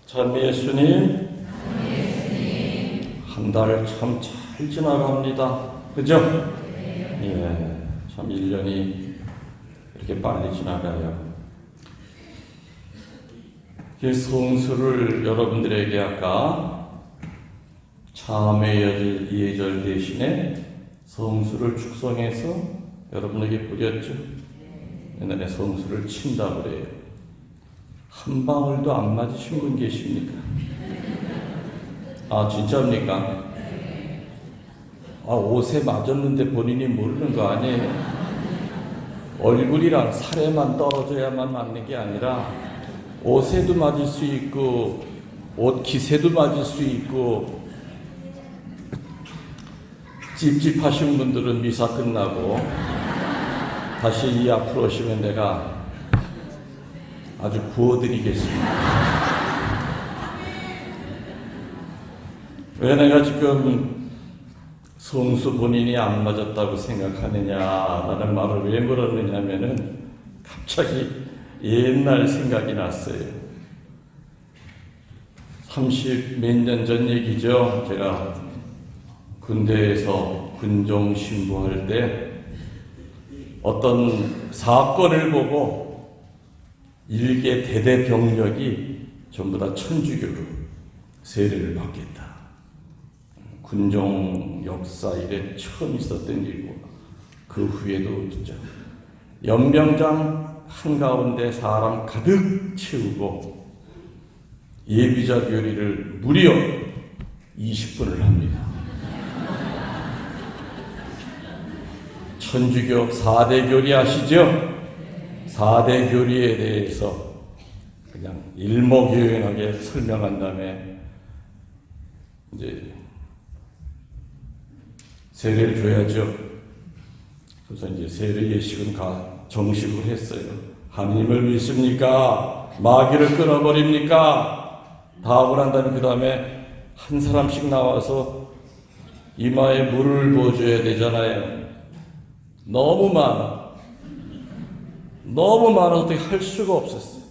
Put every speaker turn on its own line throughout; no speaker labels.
전 예수님, 한 달 참 잘 지나갑니다. 그죠? 예, 참 1년이 이렇게 빨리 지나가요. 이 성수를 여러분들에게 아까 참회 예절 대신에 성수를 축성해서 여러분에게 뿌렸죠. 옛날에 성수를 친다고 그래요. 한 방울도 안 맞으신 분 계십니까? 아, 진짜입니까? 아, 옷에 맞았는데 본인이 모르는 거 아니에요? 얼굴이랑 살에만 떨어져야만 맞는 게 아니라 옷에도 맞을 수 있고 옷 기세도 맞을 수 있고. 찝찝하신 분들은 미사 끝나고 다시 이 앞으로 오시면 내가 아주 구워드리겠습니다. 왜 내가 지금 성수 본인이 안 맞았다고 생각하느냐라는 말을 왜 물었느냐면은 갑자기 옛날 생각이 났어요. 30 몇 년 전 얘기죠. 제가 군대에서 군종 신고할 때 어떤 사건을 보고 일개 대대 병력이 전부 다 천주교로 세례를 받겠다. 군종 역사 이래 처음 있었던 일이고, 그 후에도 진짜 연병장 한가운데 사람 가득 채우고 예비자 교리를 무려 20분을 합니다. 천주교 4대 교리 아시죠? 4대 교리에 대해서 그냥 일목요연하게 설명한 다음에 이제 세례를 줘야죠. 그래서 이제 세례 예식은 정식으로 했어요. 하나님을 믿습니까? 마귀를 끊어버립니까? 다 하고 난 다음에 그 다음에 한 사람씩 나와서 이마에 물을 부어줘야 되잖아요. 너무 많아서 어떻게 할 수가 없었어요.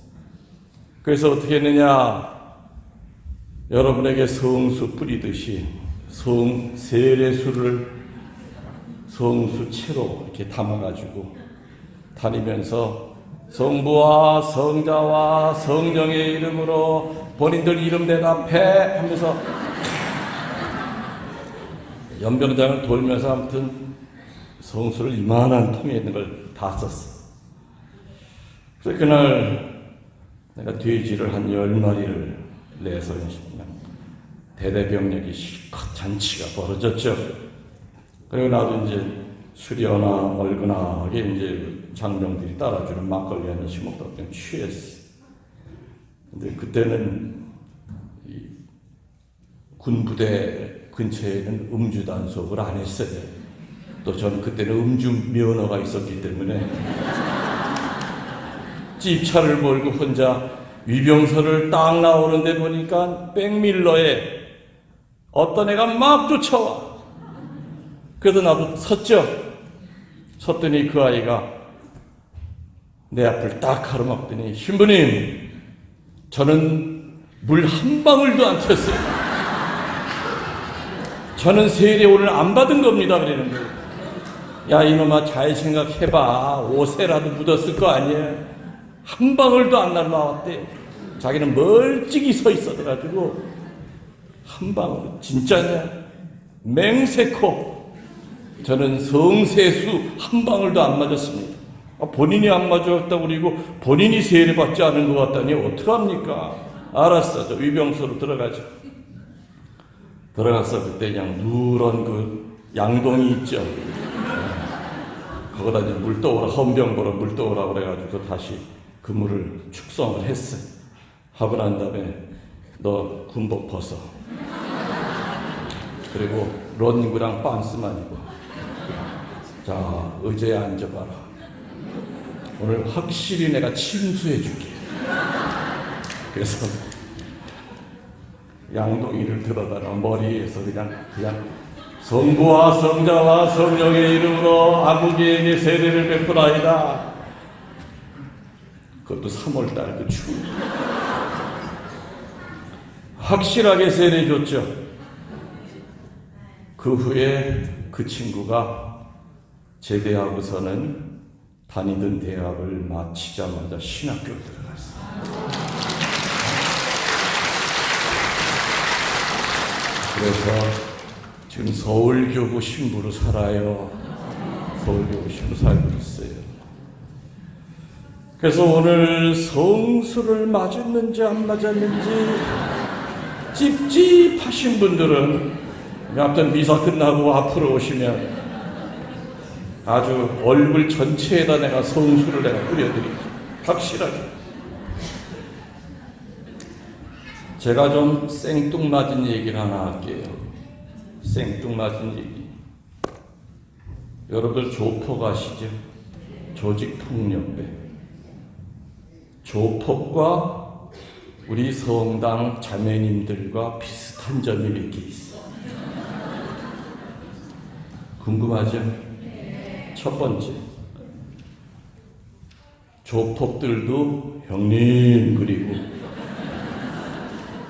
그래서 어떻게 했느냐? 여러분에게 성수 뿌리듯이 세례수를 성수채로 이렇게 담아가지고 다니면서 성부와 성자와 성령의 이름으로 본인들 이름 대답해 하면서 연병장을 돌면서 아무튼 성수를 이만한 통에 있는 걸 다 썼어. 그래서 그날 내가 돼지를 한 10마리를 내서 그냥 대대병력이 실컷 잔치가 벌어졌죠. 그리고 나도 이제 수려나 멀거나하게 이제 장병들이 따라주는 막걸리 한 잔씩 먹다가 그냥 취했어. 근데 그때는 이 군부대 근처에는 음주 단속을 안 했어요. 또 저는 그때는 음주 면허가 있었기 때문에 찝차를 몰고 혼자 위병소를 딱 나오는데 보니까 백밀러에 어떤 애가 막 쫓아와. 그래서 나도 섰더니 그 아이가 내 앞을 딱 가로막더니 신부님, 저는 물 한 방울도 안 튀었어요. 저는 세례 오늘 안 받은 겁니다. 그러는 거예요. 야, 이놈아, 잘 생각해봐. 옷에라도 묻었을 거 아니야. 한 방울도 안 날라왔대. 자기는 멀찍이 서 있어가지고 한 방울, 진짜냐? 맹세코 저는 성세수 한 방울도 안 맞았습니다. 본인이 안 맞았다고 그리고 본인이 세례 받지 않은 것 같다니 어떡합니까? 알았어, 저 위병소로 들어가죠. 들어가서 그때 그냥 누런 그 양동이 있죠. 거기다 이제 물 떠오라, 헌병보러 물 떠오라 그래가지고 다시 그 물을 축성을 했어요. 하고 난 다음에 너 군복 벗어. 그리고 런닝구랑 반스만 입고. 자, 의자에 앉아봐라. 오늘 확실히 내가 침수해 줄게. 그래서 양동이를 들어다가 머리에서 그냥 성부와 성자와 성령의 이름으로 아버지에게 세례를 베풀어이다. 그것도 3월달 그 추운 확실하게 세뇌줬죠. 그 후에 그 친구가 제대하고서는 다니던 대학을 마치자마자 신학교 들어갔어요. 그래서 지금 서울교구 신부로 살아요. 서울교구 신부 살고 있어요. 그래서 오늘 성수를 맞았는지 안 맞았는지 찝찝하신 분들은 아무튼 미사 끝나고 앞으로 오시면 아주 얼굴 전체에다 내가 성수를 내가 뿌려드릴게요. 확실하게. 제가 좀 생뚱맞은 얘기를 하나 할게요. 생뚱맞은 얘기. 여러분들 조폭 아시죠? 조직폭력배. 조폭과 우리 성당 자매님들과 비슷한 점이 몇 개 있어요. 궁금하죠? 첫 번째, 조폭들도 형님, 그리고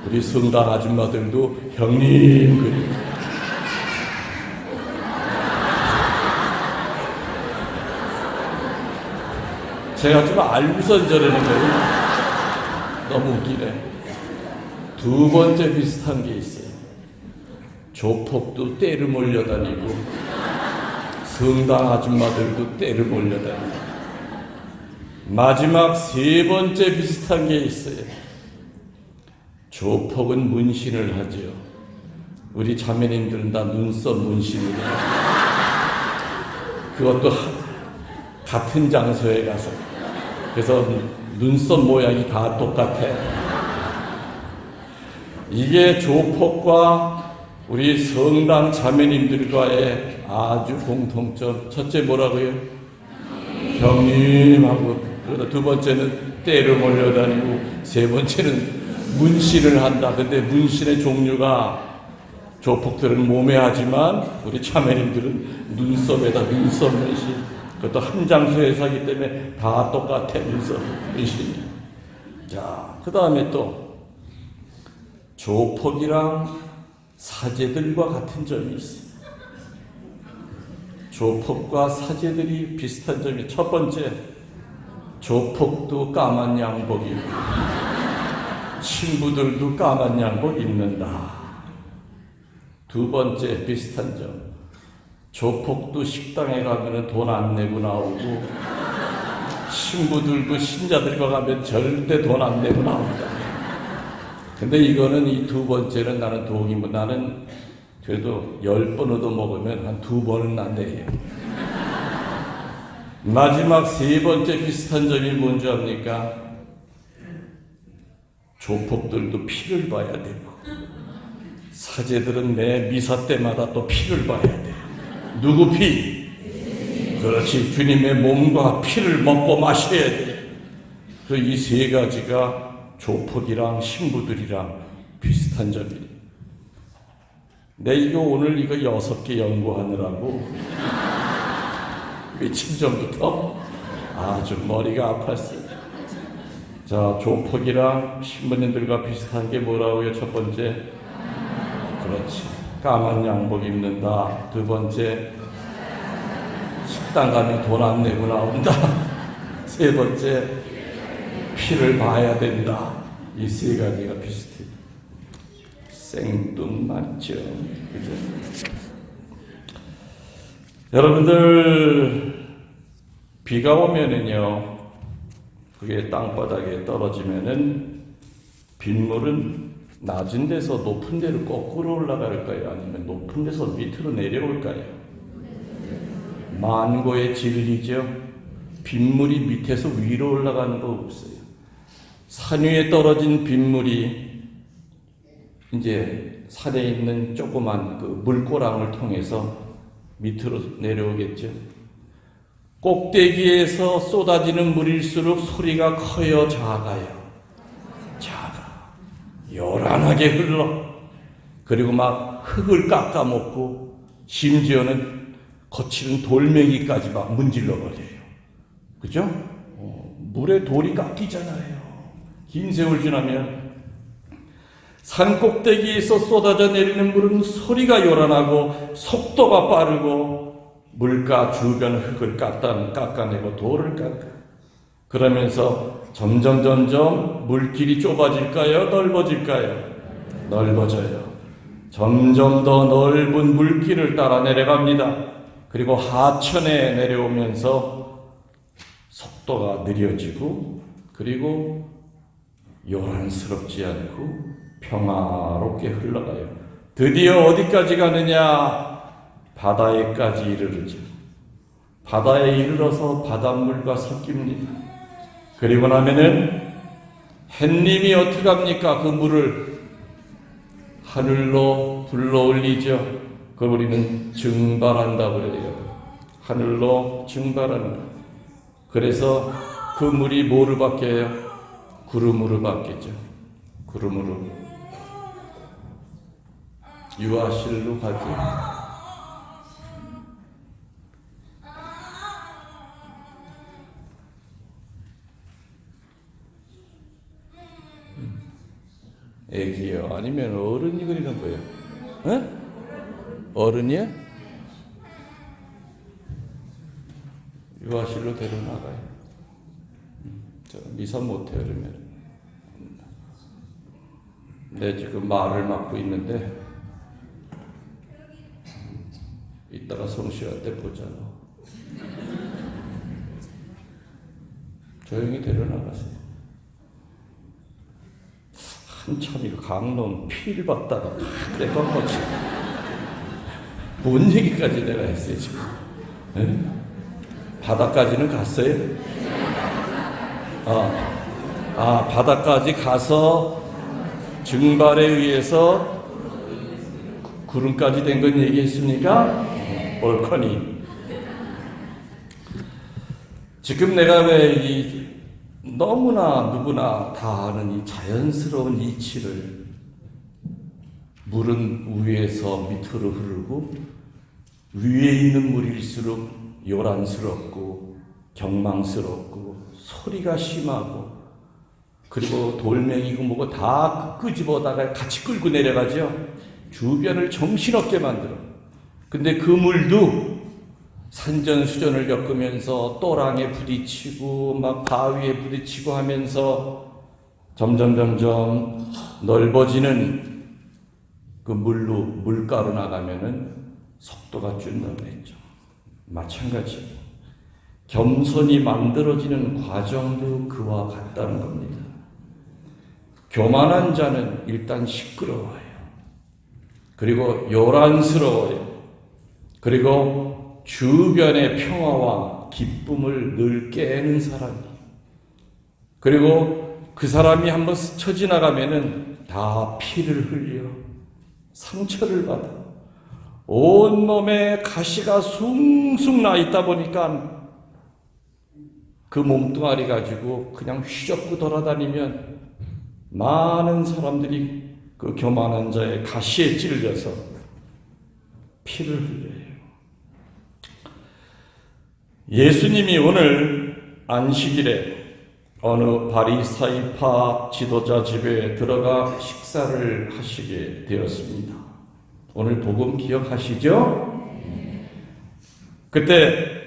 우리 성당 아줌마들도 형님, 그리고 제가 좀 알고선 저러는 거예요. 너무 웃기네. 두 번째 비슷한 게 있어요. 조폭도 때를 몰려다니고 성당 아줌마들도 때를 몰려다니고 마지막 세 번째 비슷한 게 있어요. 조폭은 문신을 하죠. 우리 자매님들은 다 눈썹 문신을 해요. 그것도 같은 장소에 가서. 그래서 눈썹 모양이 다 똑같아. 이게 조폭과 우리 성당 자매님들과의 아주 공통점. 첫째 뭐라고요? 형님하고, 그러다 두 번째는 때를 몰려다니고, 세 번째는 문신을 한다. 근데 문신의 종류가 조폭들은 몸에 하지만 우리 자매님들은 눈썹에다 눈썹 문신. 그것도 한 장소에서 하기 때문에 다 똑같아. 눈썹 문신이. 자, 그 다음에 또 조폭이랑 사제들과 같은 점이 있어요. 조폭과 사제들이 비슷한 점이, 첫 번째, 조폭도 까만 양복 입고 신부들도 까만 양복 입는다. 두 번째 비슷한 점, 조폭도 식당에 가면 돈 안 내고 나오고 신부들도 신자들과 가면 절대 돈 안 내고 나온다. 근데 이거는 이 두 번째는 나는 동의고, 나는 그래도 10번 얻어먹으면 한 2번은 안 내요. 마지막 세 번째 비슷한 점이 뭔지 압니까? 조폭들도 피를 봐야 되고 사제들은 매 미사 때마다 또 피를 봐야 돼. 누구 피? 그렇지, 주님의 몸과 피를 먹고 마셔야 돼. 그래서 이 세 가지가 조폭이랑 신부들이랑 비슷한 점이에요. 내 이거 오늘 이거 6개 연구하느라고 며칠 전부터 아주 머리가 아팠어요. 자, 조폭이랑 신부님들과 비슷한 게 뭐라고요? 첫 번째, 그렇지, 까만 양복 입는다. 두 번째, 식당 가면 돈 안 내고 나온다. 세 번째, 피를 봐야 된다. 이 세 가지가 비슷해. 생뚱맞죠. 그죠? 여러분들, 비가 오면은요, 그게 땅바닥에 떨어지면은 빗물은 낮은 데서 높은 데로 거꾸로 올라갈까요? 아니면 높은 데서 밑으로 내려올까요? 만고의 진리죠. 빗물이 밑에서 위로 올라가는 거 없어요. 산 위에 떨어진 빗물이 이제 산에 있는 조그만 그 물고랑을 통해서 밑으로 내려오겠죠. 꼭대기에서 쏟아지는 물일수록 소리가 커요, 작아요? 작아. 요란하게 흘러. 그리고 막 흙을 깎아먹고 심지어는 거칠은 돌멩이까지 막 문질러 버려요. 그죠? 물에 돌이 깎이잖아요. 긴 세월 지나면 산 꼭대기에서 쏟아져 내리는 물은 소리가 요란하고 속도가 빠르고 물가 주변 흙을 깎아내고 돌을 깎아. 그러면서 점점 물길이 좁아질까요? 넓어질까요? 넓어져요. 점점 더 넓은 물길을 따라 내려갑니다. 그리고 하천에 내려오면서 속도가 느려지고 그리고 요란스럽지 않고 평화롭게 흘러가요. 드디어 어디까지 가느냐? 바다에까지 이르르죠. 바다에 이르러서 바닷물과 섞입니다. 그리고 나면은 햇님이 어떻게 합니까? 그 물을 하늘로 불러올리죠. 그걸 우리는 증발한다고 그래요. 하늘로 증발한다. 그래서 그 물이 뭐로 바뀌어요? 구름으로 바뀌죠. 구름으로. 유아실로 가죠. 애기요? 아니면 어른이 그리는 거예요? 에? 어른이야? 유아실로 데려나가요. 저 미사 못해요, 그러면. 내 지금 말을 맡고 있는데 이따가 성씨한테 보자고. 조용히 데려나가세요. 한참 이거 강놈 피를 받다가 떼꺾었지. 뭔 얘기까지 내가 했어요 지금? 네? 바다까지는 갔어요? 바다까지 가서 증발에 의해서 구름까지 된 건 얘기했습니까? 옳거니. 지금 내가 왜 너무나 누구나 다 아는 이 자연스러운 이치를, 물은 위에서 밑으로 흐르고 위에 있는 물일수록 요란스럽고 경망스럽고 소리가 심하고 그리고 돌멩이고 뭐고 다 끄집어다가 같이 끌고 내려가죠. 주변을 정신없게 만들어. 근데 그 물도 산전수전을 겪으면서 또랑에 부딪히고 막 바위에 부딪히고 하면서 점점 넓어지는 그 물가로 나가면은 속도가 줄어들죠. 마찬가지로 겸손이 만들어지는 과정도 그와 같다는 겁니다. 교만한 자는 일단 시끄러워요. 그리고 요란스러워요. 그리고 주변의 평화와 기쁨을 늘 깨는 사람이. 그리고 그 사람이 한번 스쳐 지나가면은 다 피를 흘려 상처를 받아. 온몸에 가시가 숭숭 나 있다 보니까 그 몸뚱아리 가지고 그냥 휘젓고 돌아다니면 많은 사람들이 그 교만한 자의 가시에 찔려서 피를 흘려요. 예수님이 오늘 안식일에 어느 바리사이파 지도자 집에 들어가 식사를 하시게 되었습니다. 오늘 복음 기억하시죠? 그때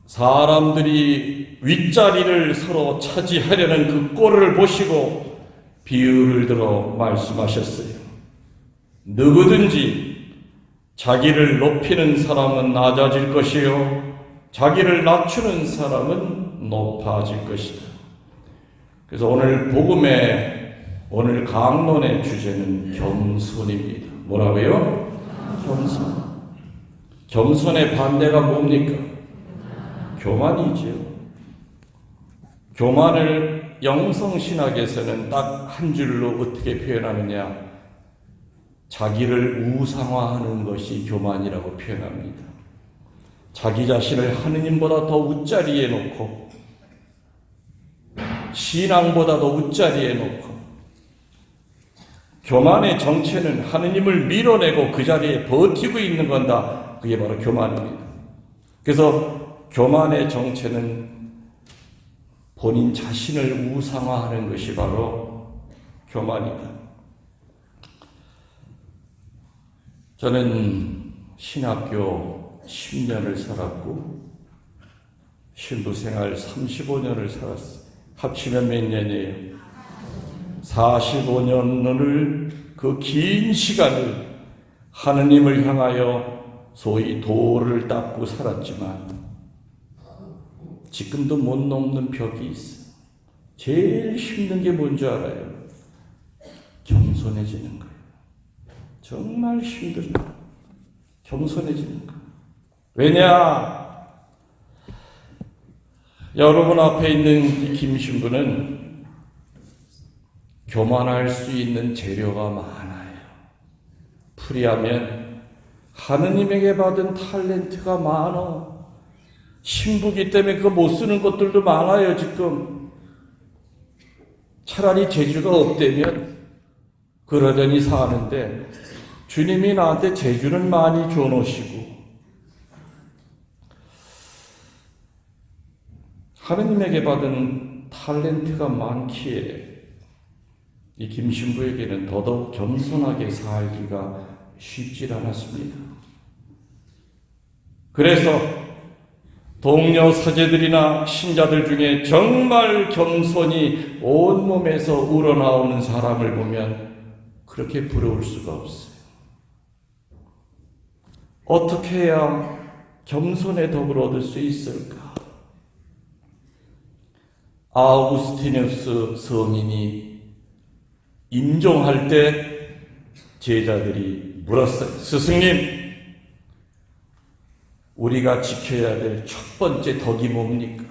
사람들이 윗자리를 서로 차지하려는 그 꼴을 보시고 비유를 들어 말씀하셨어요. 누구든지 자기를 높이는 사람은 낮아질 것이요 자기를 낮추는 사람은 높아질 것이다. 그래서 오늘 오늘 강론의 주제는 겸손입니다. 뭐라고요? 겸손. 겸손의 반대가 뭡니까? 교만이지요. 교만을 영성신학에서는 딱 한 줄로 어떻게 표현하느냐? 자기를 우상화하는 것이 교만이라고 표현합니다. 자기 자신을 하느님보다 더 윗자리에 놓고 신앙보다 더 윗자리에 놓고 교만의 정체는 하느님을 밀어내고 그 자리에 버티고 있는 건다. 그게 바로 교만입니다. 그래서 교만의 정체는 본인 자신을 우상화하는 것이 바로 교만이다. 저는 신학교 10년을 살았고 신부 생활 35년을 살았어요. 합치면 몇 년이에요? 45년을 그 긴 시간을 하느님을 향하여 소위 도를 닦고 살았지만 지금도 못 넘는 벽이 있어요. 제일 힘든 게 뭔지 알아요? 겸손해지는 거예요. 정말 힘들어요. 겸손해지는 거예요. 왜냐? 여러분 앞에 있는 이 김신부는 교만할 수 있는 재료가 많아요. 풀이하면 하느님에게 받은 탤런트가 많아. 신부기 때문에 그거 못 쓰는 것들도 많아요, 지금. 차라리 재주가 없다면 그러더니 사는데 주님이 나한테 재주는 많이 줘놓으시고 하느님에게 받은 탤런트가 많기에 이 김신부에게는 더더욱 겸손하게 살기가 쉽지 않았습니다. 그래서 동료 사제들이나 신자들 중에 정말 겸손히 온몸에서 우러나오는 사람을 보면 그렇게 부러울 수가 없어요. 어떻게 해야 겸손의 덕을 얻을 수 있을까? 아우구스티누스 성인이 임종할 때 제자들이 물었어요. 스승님, 우리가 지켜야 될 첫 번째 덕이 뭡니까?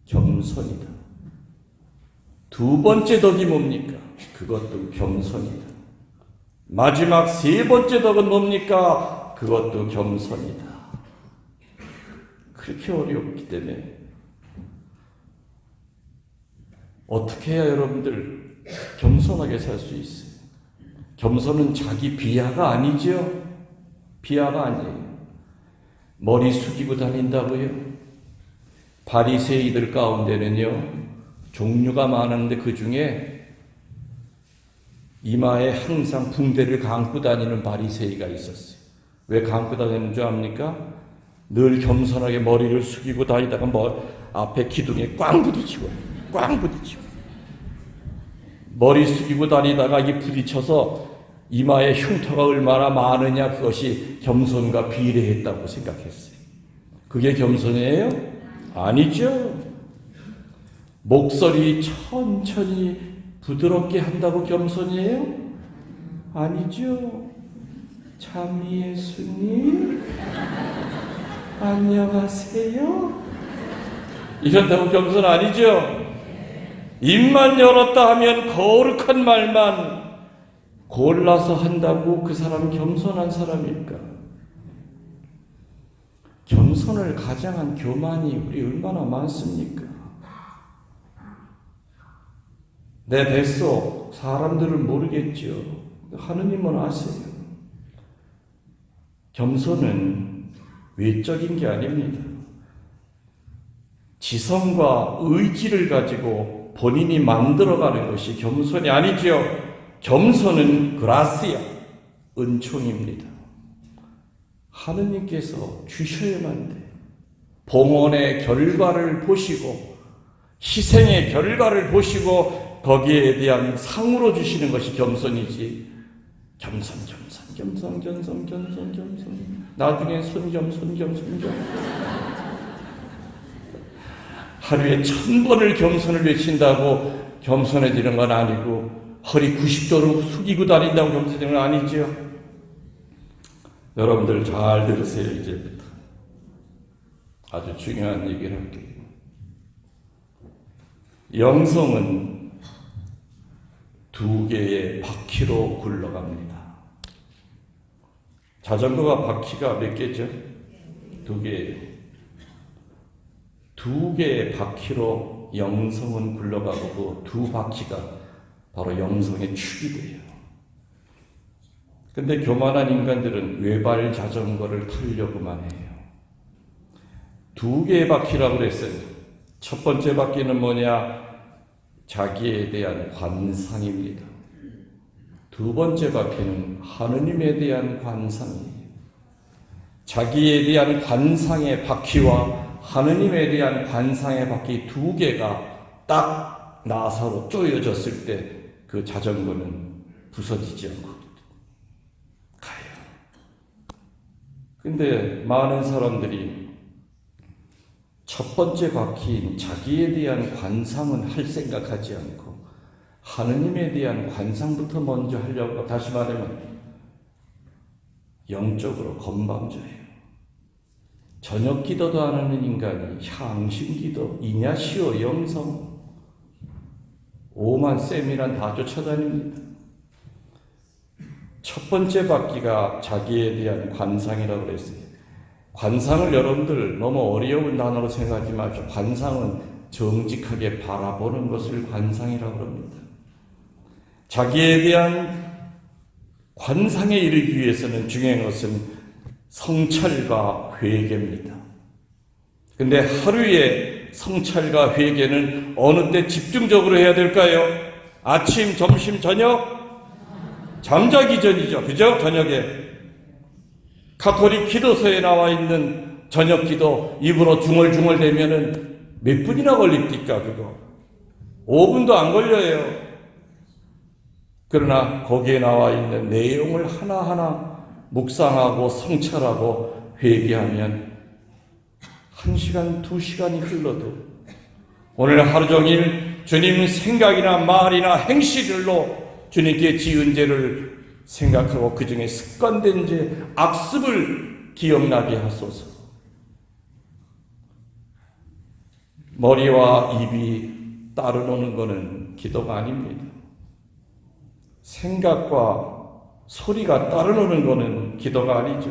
겸손이다. 두 번째 덕이 뭡니까? 그것도 겸손이다. 마지막 세 번째 덕은 뭡니까? 그것도 겸손이다. 그렇게 어렵기 때문에 어떻게 해야 여러분들 겸손하게 살 수 있어요? 겸손은 자기 비하가 아니죠. 비하가 아니에요. 머리 숙이고 다닌다고요? 바리새이들 가운데는요 종류가 많은데 그 중에 이마에 항상 붕대를 감고 다니는 바리새이가 있었어요. 왜 감고 다니는 줄 압니까? 늘 겸손하게 머리를 숙이고 다니다가 앞에 기둥에 꽝 부딪히고 머리 숙이고 다니다가 이 부딪혀서 이마에 흉터가 얼마나 많으냐, 그것이 겸손과 비례했다고 생각했어요. 그게 겸손이에요? 아니죠. 목소리 천천히 부드럽게 한다고 겸손이에요? 아니죠. 참 예수님 안녕하세요 이런다고 겸손 아니죠. 입만 열었다 하면 거룩한 말만 골라서 한다고 그 사람 겸손한 사람일까? 겸손을 가장한 교만이 우리 얼마나 많습니까? 내 뱃속 사람들은 모르겠죠. 하느님은 아세요. 겸손은 외적인 게 아닙니다. 지성과 의지를 가지고 본인이 만들어가는 것이 겸손이 아니죠. 겸손은 그라시아, 은총입니다. 하느님께서 주셔야만 돼. 봉헌의 결과를 보시고 희생의 결과를 보시고 거기에 대한 상으로 주시는 것이 겸손이지. 겸손. 나중에 손겸. 하루에 1000번을 겸손을 외친다고 겸손해지는 건 아니고 허리 90도로 숙이고 다닌다고 겸손해지는 건 아니죠. 여러분들 잘 들으세요. 이제부터 아주 중요한 얘기를 할게요. 영성은 2개의 바퀴로 굴러갑니다. 자전거가 바퀴가 몇 개죠? 2개예요. 2개의 바퀴로 영성은 굴러가고 그 2바퀴가 바로 영성의 축이 돼요. 근데 교만한 인간들은 외발 자전거를 타려고만 해요. 2개의 바퀴라고 그랬어요. 첫 번째 바퀴는 뭐냐? 자기에 대한 관상입니다. 두 번째 바퀴는 하느님에 대한 관상이에요. 자기에 대한 관상의 바퀴와 하느님에 대한 관상의 바퀴 두 개가 딱 나사로 쪼여졌을 때 그 자전거는 부서지지 않고 가요. 근데 많은 사람들이 첫 번째 바퀴인 자기에 대한 관상은 할 생각하지 않고 하느님에 대한 관상부터 먼저 하려고, 다시 말하면 영적으로 건방져요. 저녁 기도도 안 하는 인간이 향신 기도, 이냐시오 영성, 오만 쌤이란 다 쫓아다닙니다. 첫 번째 바퀴가 자기에 대한 관상이라고 그랬어요. 관상을 여러분들 너무 어려운 단어로 생각하지 마시고, 관상은 정직하게 바라보는 것을 관상이라고 합니다. 자기에 대한 관상에 이르기 위해서는 중요한 것은 성찰과 회개입니다. 근데 하루에 성찰과 회개는 어느 때 집중적으로 해야 될까요? 아침, 점심, 저녁? 잠자기 전이죠. 그죠? 저녁에. 가톨릭 기도서에 나와 있는 저녁 기도 입으로 중얼중얼 대면은 몇 분이나 걸립니까, 그거? 5분도 안 걸려요. 그러나 거기에 나와 있는 내용을 하나하나 묵상하고 성찰하고 회개하면 1시간, 2시간이 흘러도 오늘 하루 종일 주님 생각이나 말이나 행실로 주님께 지은 죄를 생각하고 그 중에 습관된 죄, 악습을 기억나게 하소서. 머리와 입이 따로 노는 것은 기도가 아닙니다. 생각과 소리가 따로 노는 것은 기도가 아니죠.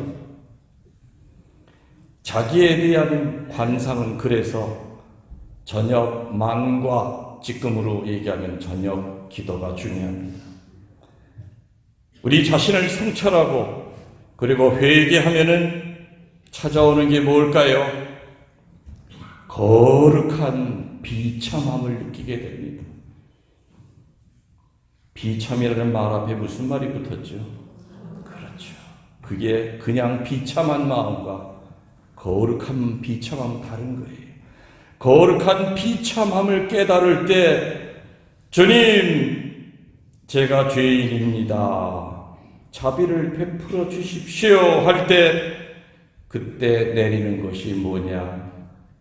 자기에 대한 관상은 그래서 저녁 만과, 지금으로 얘기하면 저녁 기도가 중요합니다. 우리 자신을 성찰하고 그리고 회개하면은 찾아오는 게 뭘까요? 거룩한 비참함을 느끼게 됩니다. 비참이라는 말 앞에 무슨 말이 붙었죠? 그렇죠. 그게 그냥 비참한 마음과 거룩한 비참함은 다른 거예요. 거룩한 비참함을 깨달을 때 주님, 제가 죄인입니다. 자비를 베풀어 주십시오 할 때 그때 내리는 것이 뭐냐?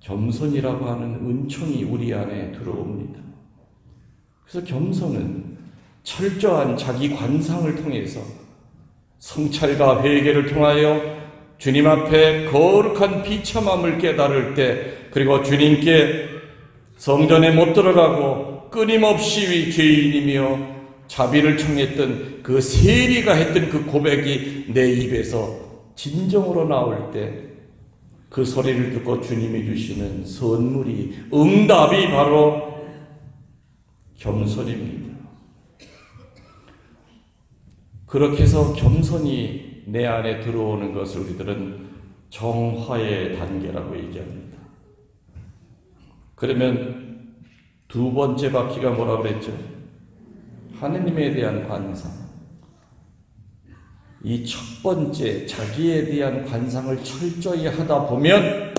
겸손이라고 하는 은총이 우리 안에 들어옵니다. 그래서 겸손은 철저한 자기 관상을 통해서 성찰과 회개를 통하여 주님 앞에 거룩한 비참함을 깨달을 때, 그리고 주님께 성전에 못 들어가고 끊임없이 죄인이며 자비를 청했던 그 세리가 했던 그 고백이 내 입에서 진정으로 나올 때 그 소리를 듣고 주님이 주시는 선물이, 응답이 바로 겸손입니다. 그렇게 해서 겸손이 내 안에 들어오는 것을 우리들은 정화의 단계라고 얘기합니다. 그러면 두 번째 바퀴가 뭐라고 그랬죠? 하느님에 대한 관상. 이 첫 번째 자기에 대한 관상을 철저히 하다 보면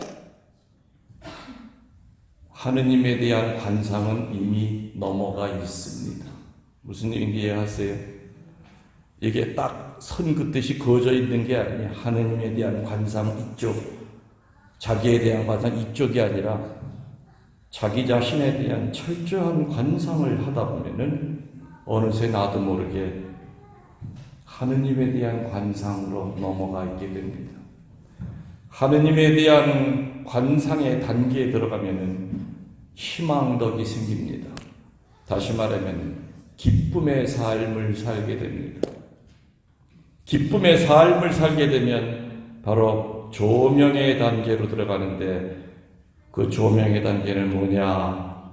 하느님에 대한 관상은 이미 넘어가 있습니다. 무슨 얘기인지 이해하세요? 이게 딱 선 긋듯이 그어져 있는 게 아니에요. 하느님에 대한 관상 이쪽, 자기에 대한 관상 이쪽이 아니라 자기 자신에 대한 철저한 관상을 하다 보면은 어느새 나도 모르게 하느님에 대한 관상으로 넘어가 있게 됩니다. 하느님에 대한 관상의 단계에 들어가면은 희망덕이 생깁니다. 다시 말하면 기쁨의 삶을 살게 됩니다. 기쁨의 삶을 살게 되면 바로 조명의 단계로 들어가는데, 그 조명의 단계는 뭐냐?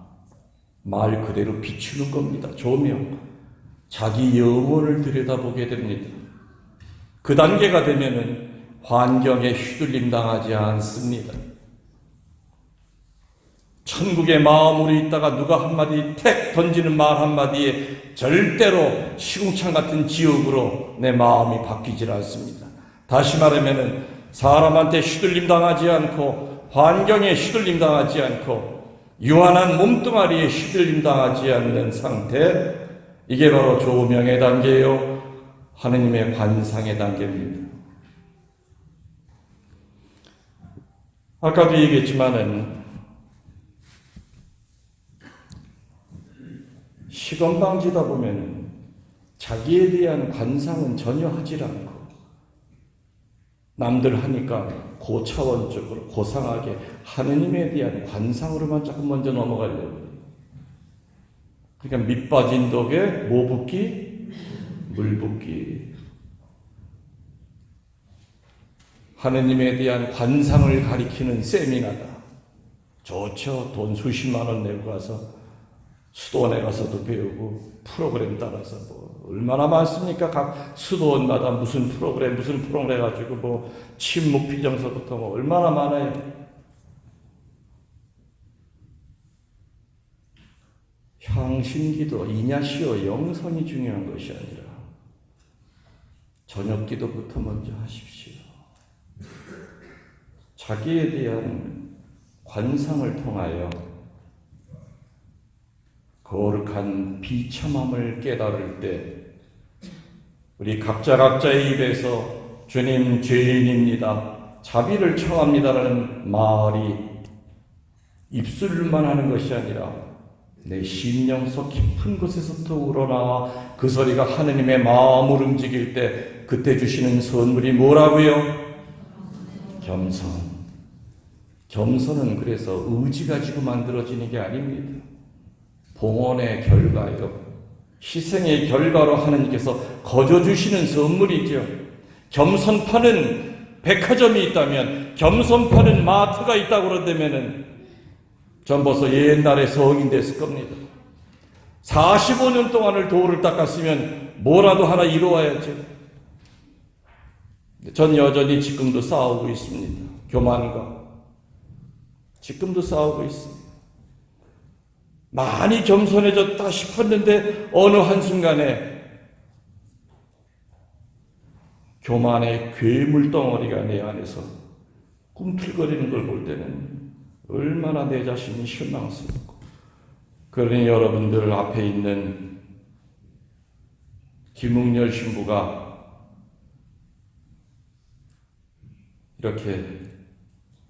말 그대로 비추는 겁니다. 조명. 자기 영혼을 들여다보게 됩니다. 그 단계가 되면은 환경에 휘둘림 당하지 않습니다. 천국의 마음으로 있다가 누가 한마디 택 던지는 말 한마디에 절대로 시궁창 같은 지옥으로 내 마음이 바뀌질 않습니다. 다시 말하면은 사람한테 휘둘림 당하지 않고 환경에 휘둘림 당하지 않고 유한한 몸뚱아리에 휘둘림 당하지 않는 상태, 이게 바로 조명의 단계요, 하느님의 관상의 단계입니다. 아까도 얘기했지만은 시건방지다 보면 자기에 대한 관상은 전혀 하질 않고 남들 하니까 고차원적으로 고상하게 하느님에 대한 관상으로만 자꾸 먼저 넘어가려고 해요. 그러니까 밑 빠진 독에 뭐 붓기? 물 붓기. 하느님에 대한 관상을 가리키는 세미나다. 좋죠. 돈 수십만 원 내고 가서 수도원에 가서도 배우고 프로그램 따라서 뭐 얼마나 많습니까? 각 수도원마다 무슨 프로그램 해가지고 뭐 침묵 비정서부터 뭐 얼마나 많아요. 향신기도 이냐시오 영성이 중요한 것이 아니라 저녁기도부터 먼저 하십시오. 자기에 대한 관상을 통하여 거룩한 비참함을 깨달을 때 우리 각자의 입에서 주님 죄인입니다, 자비를 청합니다라는 말이 입술만 하는 것이 아니라 내 심령 속 깊은 곳에서부터 우러나와 그 소리가 하느님의 마음을 움직일 때 그때 주시는 선물이 뭐라고요? 겸손. 겸손은 그래서 의지 가지고 만들어지는 게 아닙니다. 봉헌의 결과요, 희생의 결과로 하느님께서 거저주시는 선물이죠. 겸손 파는 백화점이 있다면, 겸손 파는 마트가 있다고 그런다면은 전 벌써 옛날에 성인 됐을 겁니다. 45년 동안을 도를 닦았으면 뭐라도 하나 이루어야죠. 전 여전히 지금도 싸우고 있습니다. 교만과 지금도 싸우고 있습니다. 많이 겸손해졌다 싶었는데 어느 한순간에 교만의 괴물덩어리가 내 안에서 꿈틀거리는 걸 볼 때는 얼마나 내 자신이 실망스럽고, 그러니 여러분들 앞에 있는 김웅열 신부가 이렇게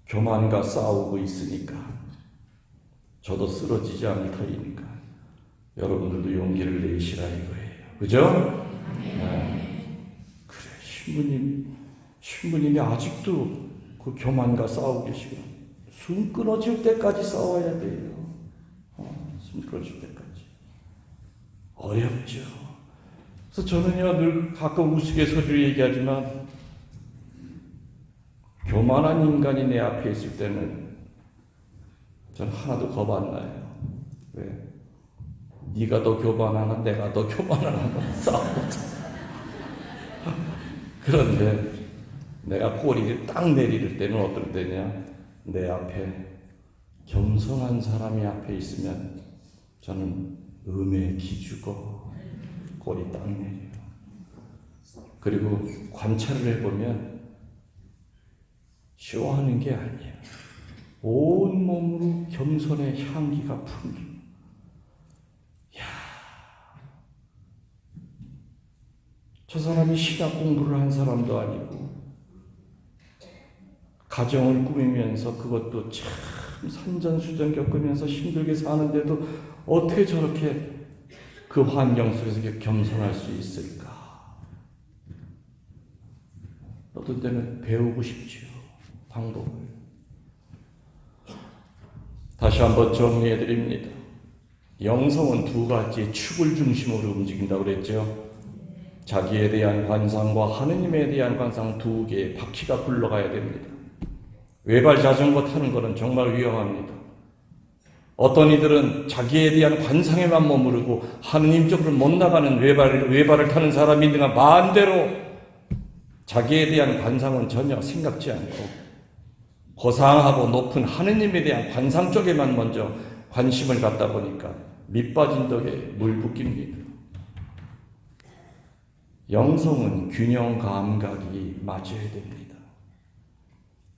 교만과 싸우고 있으니까 저도 쓰러지지 않을 터이니까 여러분들도 용기를 내시라 이거예요. 그죠? 네. 그래, 신부님이 아직도 그 교만과 싸우고 계시고 숨 끊어질 때까지 싸워야 돼요. 숨 끊어질 때까지. 어렵죠. 그래서 저는요, 늘 가끔 우스갯소리로 얘기하지만 교만한 인간이 내 앞에 있을 때는 전 하나도 겁 안 나요. 왜? 네가 더 교만하나 내가 더 교만하나 싸우자. 그런데 내가 꼬리를 딱 내릴 때는 어떨 때냐? 내 앞에 겸손한 사람이 앞에 있으면 저는 음에 기주고 꼬리 딱 내려요. 그리고 관찰을 해보면 쇼하는 게 아니에요. 온몸으로 겸손의 향기가 풍겨. 저 사람이 신학 공부를 한 사람도 아니고 가정을 꾸미면서 그것도 참 산전수전 겪으면서 힘들게 사는데도 어떻게 저렇게 그 환경 속에서 겸손할 수 있을까? 어떤 때는 배우고 싶지요, 방법을. 다시 한번 정리해 드립니다. 영성은 두 가지의 축을 중심으로 움직인다고 그랬죠. 자기에 대한 관상과 하느님에 대한 관상 두 개의 바퀴가 굴러가야 됩니다. 외발 자전거 타는 것은 정말 위험합니다. 어떤 이들은 자기에 대한 관상에만 머무르고 하느님 쪽으로 못 나가는 외발을 타는 사람이 있는가, 반대로 자기에 대한 관상은 전혀 생각지 않고 고상하고 높은 하느님에 대한 관상 쪽에만 먼저 관심을 갖다 보니까 밑빠진 덕에 물 붓깁니다. 영성은 균형 감각이 맞아야 됩니다.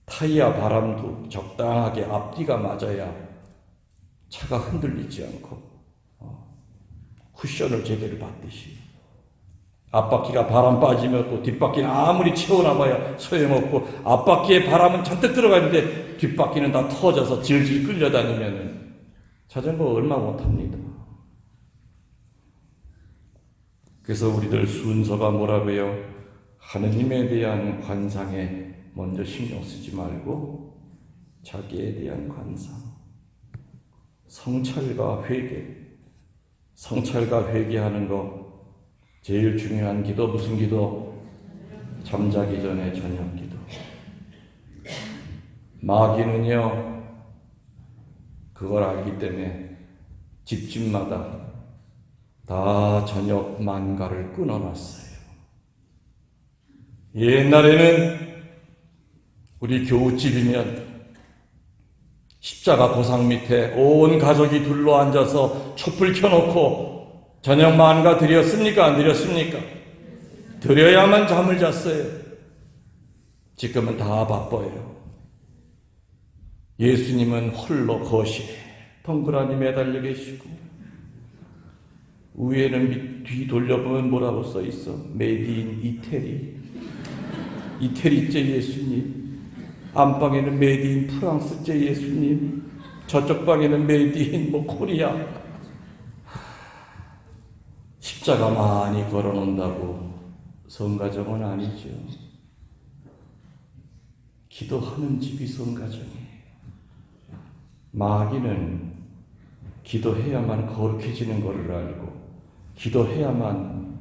타이와 바람도 적당하게 앞뒤가 맞아야 차가 흔들리지 않고 쿠션을 제대로 받듯이 앞바퀴가 바람 빠지면 또 뒷바퀴는 아무리 채워놔봐야 소용없고 앞바퀴에 바람은 잔뜩 들어가는데 뒷바퀴는 다 터져서 질질 끌려다니면 자전거 얼마 못합니다. 그래서 우리들 순서가 뭐라고요? 하느님에 대한 관상에 먼저 신경 쓰지 말고 자기에 대한 관상, 성찰과 회개, 성찰과 회개하는 거 제일 중요한 기도 무슨 기도? 잠자기 전에 저녁 기도. 마귀는요 그걸 알기 때문에 집집마다 다 저녁 만가를 끊어놨어요. 옛날에는 우리 교우집이면 십자가 고상 밑에 온 가족이 둘러앉아서 촛불 켜놓고 저녁 만가 드렸습니까? 안 드렸습니까? 드려야만 잠을 잤어요. 지금은 다 바빠요. 예수님은 홀로 거실에 덩그러니 매달려 계시고 위에는 뒤 돌려보면 뭐라고 써 있어? 메이드 인 이태리. 이태리제 예수님. 안방에는 메이드 인 프랑스제 예수님. 저쪽 방에는 메이드 인 코리아. 십자가 많이 걸어놓는다고 성가정은 아니죠. 기도하는 집이 성가정이에요. 마귀는 기도해야만 거룩해지는 것을 알고 기도해야만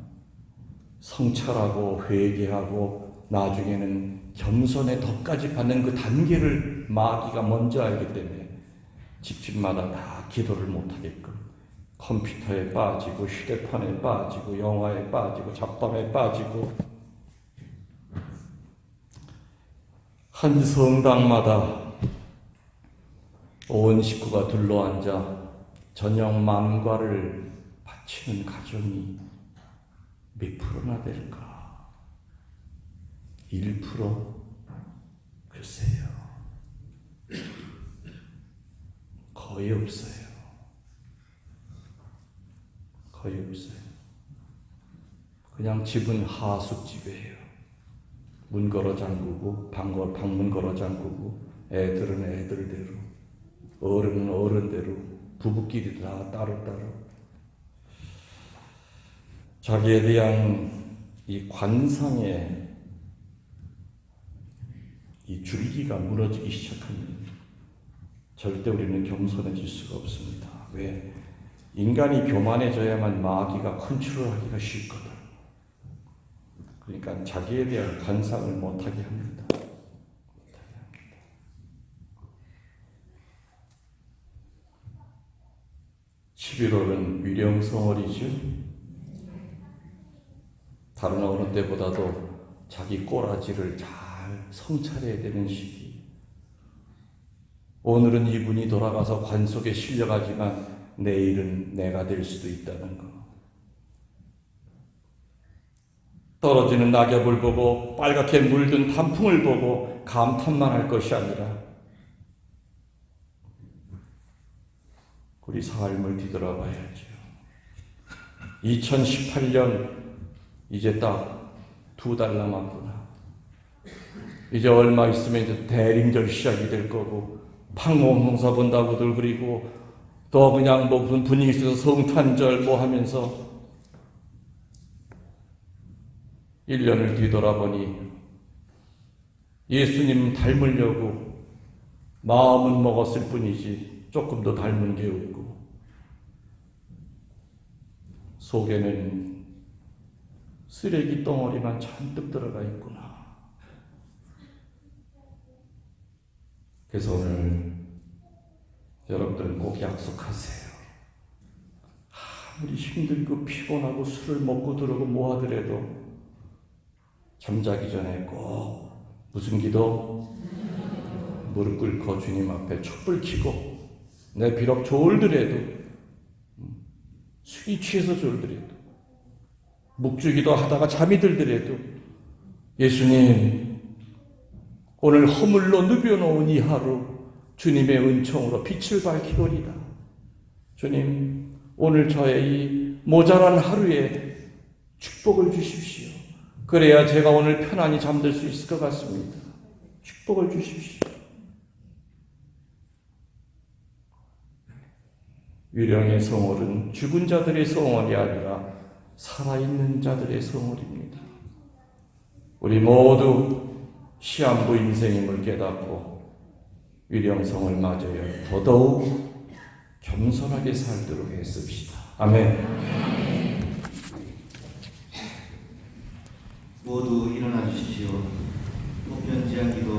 성찰하고 회개하고 나중에는 겸손의 덕까지 받는 그 단계를 마귀가 먼저 알기 때문에 집집마다 다 기도를 못하게끔 컴퓨터에 빠지고 휴대폰에 빠지고 영화에 빠지고 잡담에 빠지고 한 성당마다 온 식구가 둘러앉아 저녁 만과를 바치는 가정이 몇 프로나 될까? 1%? 글쎄요. 거의 없어요. 거의 없어요. 그냥 집은 하숙집이에요. 문 걸어 잠그고 방문 걸어 잠그고 애들은 애들대로 어른은 어른대로 부부끼리 다 따로따로 자기에 대한 이 관상의 이 줄기가 무너지기 시작하면 절대 우리는 겸손해질 수가 없습니다. 왜? 인간이 교만해져야만 마귀가 컨트롤 하기가 쉽거든. 그러니까 자기에 대한 관상을 못하게 합니다. 11월은 위령성월이죠. 다른 어느 때보다도 자기 꼬라지를 잘 성찰해야 되는 시기. 오늘은 이분이 돌아가서 관 속에 실려가지만 내일은 내가 될 수도 있다는 거. 떨어지는 낙엽을 보고 빨갛게 물든 단풍을 보고 감탄만 할 것이 아니라 우리 삶을 뒤돌아봐야죠. 2018년 이제 딱 2달 남았구나. 이제 얼마 있으면 이제 대림절 시작이 될 거고 판공홍사 본다고들 그리고 또 그냥 뭐 무슨 분위기 있어서 성탄절 뭐 하면서 1년을 뒤돌아보니 예수님 닮으려고 마음은 먹었을 뿐이지 조금 더 닮은 게 없고 속에는 쓰레기 덩어리만 잔뜩 들어가 있구나. 그래서 오늘 여러분들 꼭 약속하세요. 아무리 힘들고 피곤하고 술을 먹고 들어고 뭐 하더라도 잠자기 전에 꼭 무슨 기도? 무릎 꿇고 주님 앞에 촛불 켜고 내 비록 졸더라도 술이 취해서 졸더라도 묵주기도 하다가 잠이 들더라도 예수님 오늘 허물로 누벼놓은 이 하루 주님의 은총으로 빛을 밝히오리다. 주님 오늘 저의 이 모자란 하루에 축복을 주십시오. 그래야 제가 오늘 편안히 잠들 수 있을 것 같습니다. 축복을 주십시오. 유령의 성월은 죽은 자들의 성월이 아니라 살아있는 자들의 성월입니다. 우리 모두 시한부 인생임을 깨닫고 유령성을 맞아요. 더더욱 겸손하게 살도록 애씁시다. 아멘.
모두 일어나 주십시오. 목련제한 기도